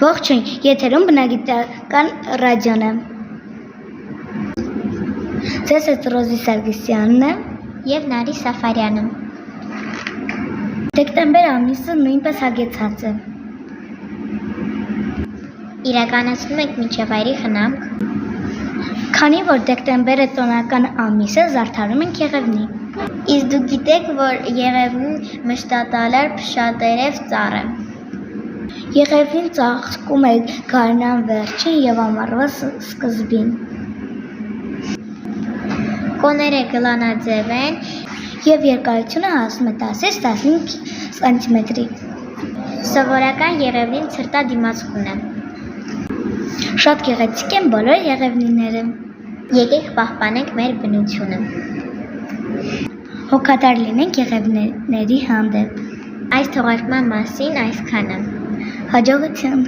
Ողջույն, եթերում բնագիտական ռադիոն է։ Ձեզ հետ Ռոզի Սարգսյանն է և Նարի Սաֆարյանը։ Դեկտեմբեր ամիսը նույնպես հագեցած է։ Իրականացնում եք միջավայրի խնամք։ Քանի որ դեկտեմբերը տոնական ամիս է, զարդարում ենք Եղևնի։ Իսկ դուք գիտեք, որ Եղևնին մշտադալար փշատերև ծառ է։ Եղևնին ծաղկում է գարնան վերջին և ամառվա սկզբին։ Կոները գլանաձև են և երկարությունը հասնում է 10-ից 15 սանտիմետրի։ Սովորական եղևնին ցրտադիմացկուն է։ Շատ գեղեցիկ են բոլոր եղևնիները։ Եկեք պահպանենք մեր բնությունը։ Հոգատար լինենք եղևնիների հանդեպ։ Այս թողարկման մասին այսքանը։ Հաջողություն։